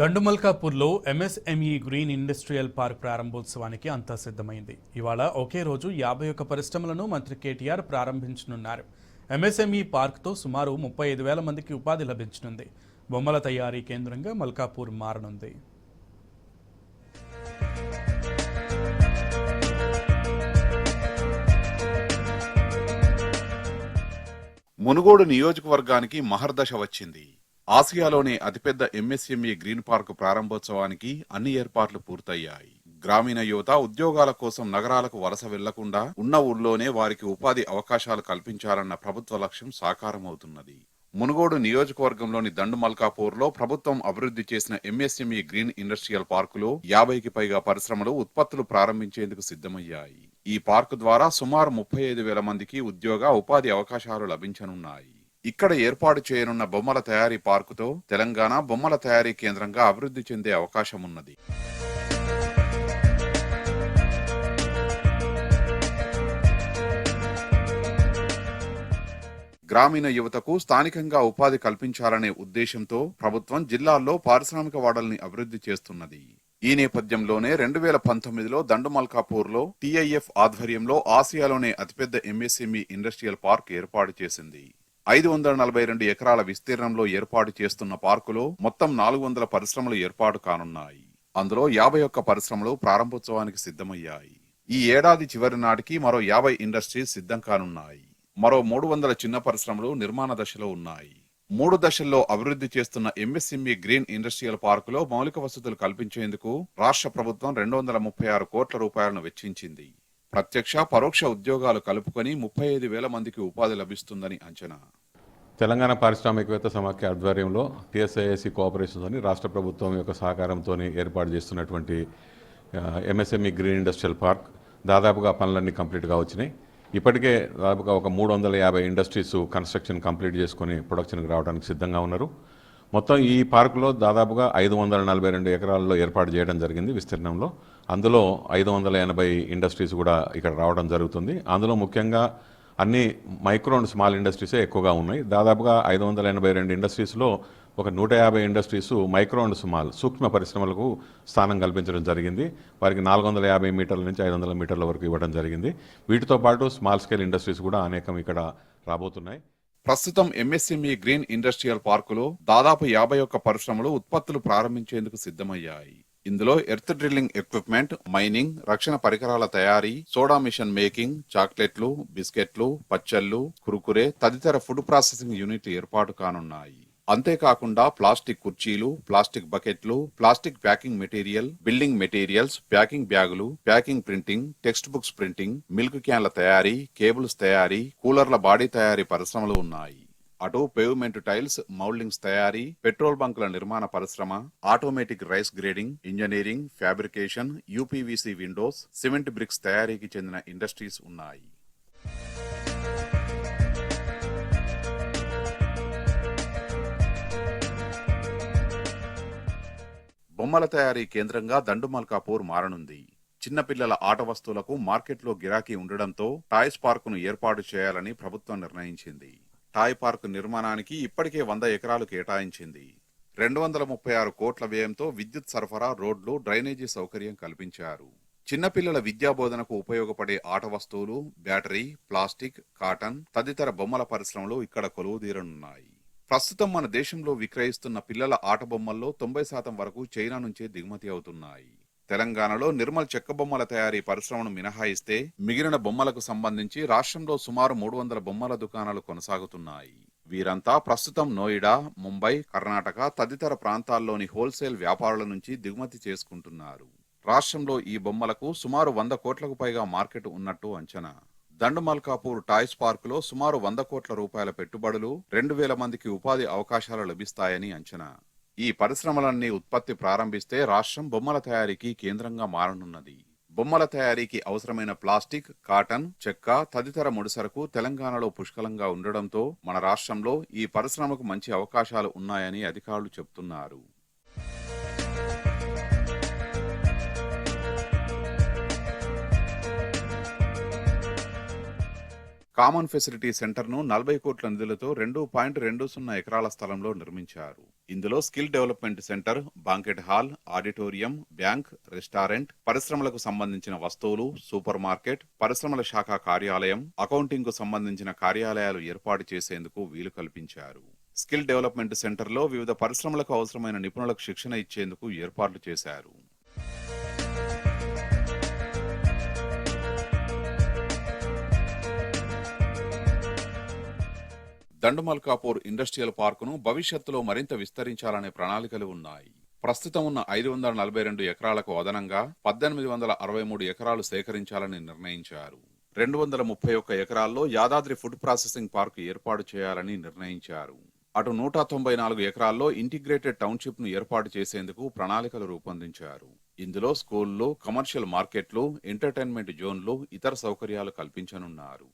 దండుమల్కాపూర్లో MSME green industrial park ప్రారంభోత్సవానికి అంతా సిద్ధమైంది. ఇవాళ ఒకే రోజు 51 పరిశ్రమలను మంత్రి కేటీఆర్ ప్రారంభించనున్నారు. ఎంఎస్ఎంఈ పార్క్తో సుమారు 35,000 మందికి ఉపాధి లభించనుంది. బొమ్మల తయారీ కేంద్రంగా మల్కాపూర్ మారనుంది. మునుగోడు నియోజకవర్గానికి మహర్దశ వచ్చింది. ఆసియాలోనే అతిపెద్ద ఎంఎస్ఎంఈ గ్రీన్ పార్క్ ప్రారంభోత్సవానికి అన్ని ఏర్పాట్లు పూర్తయ్యాయి. గ్రామీణ యువత ఉద్యోగాల కోసం నగరాలకు వలస వెళ్లకుండా ఉన్న ఊర్లోనే వారికి ఉపాధి అవకాశాలు కల్పించాలన్న ప్రభుత్వ లక్ష్యం సాకారమవుతున్నది. మునుగోడు నియోజకవర్గంలోని దండుమల్కాపూర్లో ప్రభుత్వం అభివృద్ధి చేసిన ఎంఎస్ఎంఈ గ్రీన్ ఇండస్ట్రియల్ పార్కులో 50కి పైగా పరిశ్రమలు ఉత్పత్తులు ప్రారంభించేందుకు సిద్ధమయ్యాయి. ఈ పార్కు ద్వారా సుమారు 35,000 మందికి ఉపాధి అవకాశాలు లభించనున్నాయి. ఇక్కడ ఏర్పాటు చేయనున్న బొమ్మల తయారీ పార్కుతో తెలంగాణ బొమ్మల తయారీ కేంద్రంగా అభివృద్ధి చెందే అవకాశం ఉన్నది. గ్రామీణ యువతకు స్థానికంగా ఉపాధి కల్పించాలనే ఉద్దేశంతో ప్రభుత్వం జిల్లాల్లో పారిశ్రామిక వాడల్ని అభివృద్ధి చేస్తున్నది. ఈ నేపథ్యంలోనే 2019లో దండుమల్కాపూర్లో టీఐఎఫ్ ఆధ్వర్యంలో ఆసియాలోనే అతిపెద్ద ఎంఎస్ఎంఈ ఇండస్ట్రియల్ పార్క్ ఏర్పాటు చేసింది. 542 ఎకరాల విస్తీర్ణంలో ఏర్పాటు చేస్తున్న పార్కులో మొత్తం 400 పరిశ్రమలు ఏర్పాటు కానున్నాయి. అందులో 51 పరిశ్రమలు ప్రారంభోత్సవానికి సిద్ధమయ్యాయి. ఈ ఏడాది చివరి నాటికి మరో 50 ఇండస్ట్రీస్ సిద్ధం కానున్నాయి. మరో 300 చిన్న పరిశ్రమలు నిర్మాణ దశలో ఉన్నాయి. 3 దశల్లో అభివృద్ధి చేస్తున్న ఎంఎస్ఎంఈ గ్రీన్ ఇండస్ట్రియల్ పార్కులో మౌలిక వసతులు కల్పించేందుకు రాష్ట్ర ప్రభుత్వం 236 కోట్ల రూపాయలను వెచ్చించింది. ప్రత్యక్ష పరోక్ష ఉద్యోగాలు కలుపుకొని 35,000 మందికి ఉపాధి లభిస్తుందని అంచనా. తెలంగాణ పారిశ్రామికవేత్త సమాఖ్య ఆధ్వర్యంలో టీఎస్ఐఐసి కోఆపరేషన్స్ అని రాష్ట్ర ప్రభుత్వం యొక్క సహకారంతో ఏర్పాటు చేస్తున్నటువంటి ఎంఎస్ఎంఈ గ్రీన్ ఇండస్ట్రియల్ పార్క్ దాదాపుగా పనులన్నీ కంప్లీట్గా వచ్చినాయి. ఇప్పటికే దాదాపుగా ఒక 350 ఇండస్ట్రీస్ కన్స్ట్రక్షన్ కంప్లీట్ చేసుకుని ప్రొడక్షన్కి రావడానికి సిద్ధంగా ఉన్నారు. మొత్తం ఈ పార్కులో దాదాపుగా 542 ఎకరాల్లో ఏర్పాటు చేయడం జరిగింది విస్తీర్ణంలో. అందులో 580 ఇండస్ట్రీస్ కూడా ఇక్కడ రావడం జరుగుతుంది. అందులో ముఖ్యంగా అన్ని మైక్రో అండ్ స్మాల్ ఇండస్ట్రీసే ఎక్కువగా ఉన్నాయి. దాదాపుగా 582 ఇండస్ట్రీస్లో ఒక 150 ఇండస్ట్రీస్ మైక్రో అండ్ స్మాల్ సూక్ష్మ పరిశ్రమలకు స్థానం కల్పించడం జరిగింది. వారికి 450 మీటర్ల నుంచి 500 మీటర్ల వరకు ఇవ్వడం జరిగింది. వీటితో పాటు స్మాల్ స్కేల్ ఇండస్ట్రీస్ కూడా అనేకం ఇక్కడ రాబోతున్నాయి. ప్రస్తుతం ఎంఎస్ఎంఈ గ్రీన్ ఇండస్ట్రియల్ పార్కులో దాదాపు 51 పరిశ్రమలు ఉత్పత్తులు ప్రారంభించేందుకు సిద్ధమయ్యాయి. ఇందులో ఎర్త్ డ్రిల్లింగ్ ఎక్విప్మెంట్, మైనింగ్, రక్షణ పరికరాల తయారీ, సోడా మిషన్ మేకింగ్, చాక్లెట్లు, బిస్కెట్లు, పచ్చళ్లు, కురుకురే తదితర ఫుడ్ ప్రాసెసింగ్ యూనిట్లు ఏర్పాటు కానున్నాయి. అంతేకాకుండా ప్లాస్టిక్ కుర్చీలు, ప్లాస్టిక్ బకెట్లు, plastic packing material, building materials, packing బ్యాగులు, packing printing, text books printing, milk క్యాన్ల తయారీ, కేబుల్స్ తయారీ, కూలర్ల బాడీ తయారీ పరిశ్రమలు ఉన్నాయి. అటు పేవ్మెంట్ టైల్స్, మౌల్డింగ్స్ తయారీ, పెట్రోల్ బంకుల నిర్మాణ పరిశ్రమ, automatic rice grading, engineering, fabrication, UPVC windows, cement bricks తయారీకి చెందిన ఇండస్ట్రీస్ ఉన్నాయి. బొమ్మల తయారీ కేంద్రంగా దండుమల్కాపూర్ మారనుంది. చిన్నపిల్లల ఆట వస్తువులకు మార్కెట్లో గిరాకీ ఉండడంతో టాయ్స్ పార్కును ఏర్పాటు చేయాలని ప్రభుత్వం నిర్ణయించింది. టాయ్ పార్కు నిర్మాణానికి ఇప్పటికే 100 ఎకరాలు కేటాయించింది. 236 కోట్ల వ్యయంతో విద్యుత్ సరఫరా, రోడ్లు, డ్రైనేజీ సౌకర్యం కల్పించారు. చిన్నపిల్లల విద్యా బోధనకు ఉపయోగపడే ఆట వస్తువులు, బ్యాటరీ, ప్లాస్టిక్, కాటన్ తదితర బొమ్మల పరిశ్రమలు ఇక్కడ కొలువుదీరనున్నాయి. ప్రస్తుతం మన దేశంలో విక్రయిస్తున్న పిల్లల ఆట బొమ్మల్లో 90% వరకు చైనా నుంచే దిగుమతి అవుతున్నాయి. తెలంగాణలో నిర్మల్ చెక్క బొమ్మల తయారీ పరిశ్రమను మినహాయిస్తే మిగిలిన బొమ్మలకు సంబంధించి రాష్ట్రంలో సుమారు 300 బొమ్మల దుకాణాలు కొనసాగుతున్నాయి. వీరంతా ప్రస్తుతం నోయిడా, ముంబై, కర్ణాటక తదితర ప్రాంతాల్లోని హోల్సేల్ వ్యాపారుల నుంచి దిగుమతి చేసుకుంటున్నారు. రాష్ట్రంలో ఈ బొమ్మలకు సుమారు 100 కోట్లకు పైగా మార్కెట్ ఉన్నట్టు అంచనా. దండుమల్కాపూర్ టాయ్స్ పార్కులో సుమారు 100 కోట్ల రూపాయల పెట్టుబడులు, 2,000 మందికి ఉపాధి అవకాశాలు లభిస్తాయని అంచనా. ఈ పరిశ్రమలన్నీ ఉత్పత్తి ప్రారంభిస్తే రాష్ట్రం బొమ్మల తయారీకి కేంద్రంగా మారనున్నది. బొమ్మల తయారీకి అవసరమైన ప్లాస్టిక్, కాటన్, చెక్క తదితర ముడిసరకు తెలంగాణలో పుష్కలంగా ఉండడంతో మన రాష్ట్రంలో ఈ పరిశ్రమకు మంచి అవకాశాలు ఉన్నాయని అధికారులు చెబుతున్నారు. కామన్ ఫెసిలిటీ సెంటర్ను 40 కోట్ల నిధులతో 2.20 ఎకరాల స్థలంలో నిర్మించారు. ఇందులో skill development centre, banquet hall, auditorium, bank, restaurant, పరిశ్రమలకు సంబంధించిన వస్తువులు, సూపర్ మార్కెట్, పరిశ్రమల శాఖ కార్యాలయం, అకౌంటింగ్ కు సంబంధించిన కార్యాలయాలు ఏర్పాటు చేసేందుకు వీలు కల్పించారు. స్కిల్ డెవలప్మెంట్ సెంటర్లో వివిధ పరిశ్రమలకు అవసరమైన నిపుణులకు శిక్షణ ఇచ్చేందుకు ఏర్పాట్లు చేశారు. దండుమల్కాపూర్ ఇండస్ట్రియల్ పార్కును భవిష్యత్తులో మరింత విస్తరించాలనే ప్రణాళికలు ఉన్నాయి. ప్రస్తుతం ఉన్న 542 ఎకరాలకు అదనంగా 1863 ఎకరాలు సేకరించాలని నిర్ణయించారు. 231 ఎకరాల్లో యాదాద్రి ఫుడ్ ప్రాసెసింగ్ పార్కు ఏర్పాటు చేయాలని నిర్ణయించారు. అటు 194 ఎకరాల్లో ఇంటిగ్రేటెడ్ టౌన్షిప్ ను ఏర్పాటు చేసేందుకు ప్రణాళికలు రూపొందించారు. ఇందులో స్కూళ్లు, కమర్షియల్ మార్కెట్లు, ఎంటర్టైన్మెంట్ జోన్లు, ఇతర సౌకర్యాలు కల్పించనున్నారు.